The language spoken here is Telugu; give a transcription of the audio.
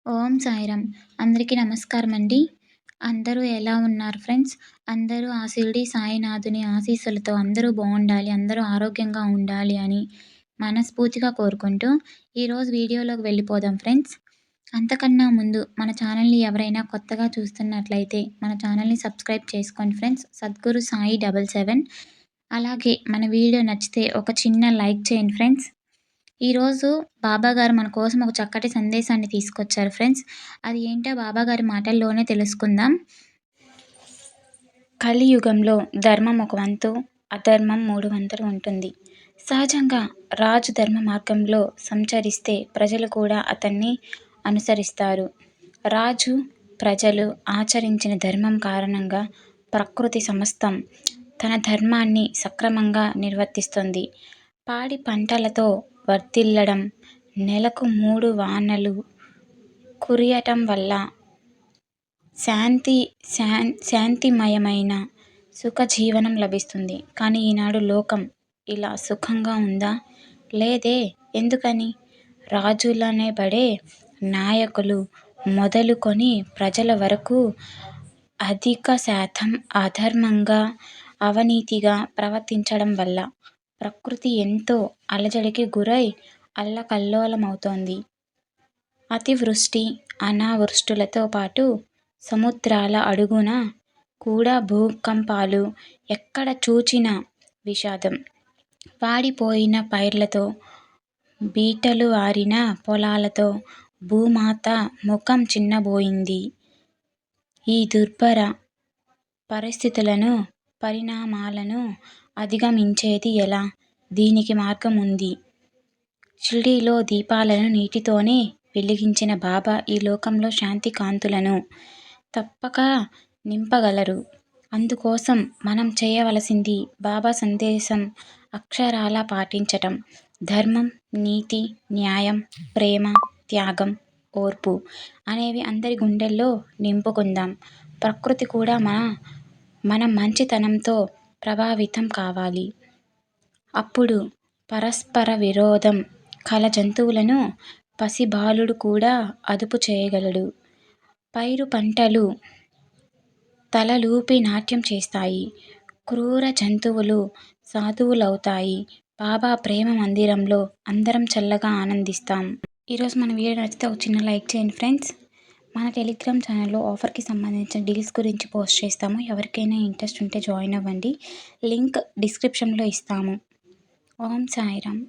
ఓం సాయిరామ్. అందరికీ నమస్కారం అండి. అందరూ ఎలా ఉన్నారు ఫ్రెండ్స్? అందరూ ఆ షిరిడి సాయినాథుని ఆశీస్సులతో అందరూ బావుండాలి, అందరూ ఆరోగ్యంగా ఉండాలి అని మనస్ఫూర్తిగా కోరుకుంటూ, ఈరోజు వీడియోలోకి వెళ్ళిపోదాం ఫ్రెండ్స్. అంతకన్నా ముందు మన ఛానల్‌ని ఎవరైనా కొత్తగా చూస్తున్నట్లయితే మన ఛానల్‌ని సబ్స్క్రైబ్ చేసుకోండి ఫ్రెండ్స్. సద్గురు సాయి 77. అలాగే మన వీడియో నచ్చితే ఒక చిన్న లైక్ చేయండి ఫ్రెండ్స్. ఈరోజు బాబాగారు మన కోసం ఒక చక్కటి సందేశాన్ని తీసుకొచ్చారు ఫ్రెండ్స్. అది ఏంటో బాబాగారి మాటల్లోనే తెలుసుకుందాం. కలియుగంలో ధర్మం ఒక వంతు, అధర్మం 3 వంతులు ఉంటుంది. సహజంగా రాజు ధర్మ మార్గంలో సంచరిస్తే ప్రజలు కూడా అతన్ని అనుసరిస్తారు. రాజు, ప్రజలు ఆచరించిన ధర్మం కారణంగా ప్రకృతి సమస్తం తన ధర్మాన్ని సక్రమంగా నిర్వర్తిస్తుంది. పాడి పంటలతో వర్ధిల్లడం, నెలకు 3 వానలు కురియటం వల్ల శాంతిమయమైన సుఖజీవనం లభిస్తుంది. కానీ ఈనాడు లోకం ఇలా సుఖంగా ఉందా? లేదే. ఎందుకని? రాజులనబడే నాయకులు మొదలుకొని ప్రజల వరకు అధిక శాతం అధర్మంగా, అవినీతిగా ప్రవర్తించడం వల్ల ప్రకృతి ఎంతో అలజడికి గురై అల్లకల్లోలమవుతోంది. అతివృష్టి, అనావృష్టులతో పాటు సముద్రాల అడుగున కూడా భూకంపాలు, ఎక్కడ చూచినా విషాదం. వాడిపోయిన పైర్లతో, బీటలు వారిన పొలాలతో భూమాత ముఖం చిన్నబోయింది. ఈ దుర్భర పరిణామాలను అధిగమించేది ఎలా? దీనికి మార్గం ఉంది. షిరిడీలో దీపాలను నీటితోనే వెలిగించిన బాబా ఈ లోకంలో శాంతి కాంతులను తప్పక నింపగలరు. అందుకోసం మనం చేయవలసింది బాబా సందేశం అక్షరాలా పాటించటం. ధర్మం, నీతి, న్యాయం, ప్రేమ, త్యాగం, ఓర్పు అనేవి అందరి గుండెల్లో నింపుకుందాం. ప్రకృతి కూడా మన మంచితనంతో ప్రభావితం కావాలి. అప్పుడు పరస్పర విరోధం కల జంతువులను పసిబాలుడు కూడా అదుపు చేయగలడు. పైరు పంటలు తలలూపి నాట్యం చేస్తాయి. క్రూర జంతువులు సాధువులవుతాయి. బాబా ప్రేమ మందిరంలో అందరం చల్లగా ఆనందిస్తాం. ఈరోజు మన వీడియో నచ్చితే ఒక చిన్న లైక్ చేయండి ఫ్రెండ్స్. మన టెలిగ్రామ్ ఛానల్లో ఆఫర్కి సంబంధించిన డీల్స్ గురించి పోస్ట్ చేస్తాము. ఎవరికైనా ఇంట్రెస్ట్ ఉంటే జాయిన్ అవ్వండి. లింక్ డిస్క్రిప్షన్లో ఇస్తాము. ఓం సాయిరామ్.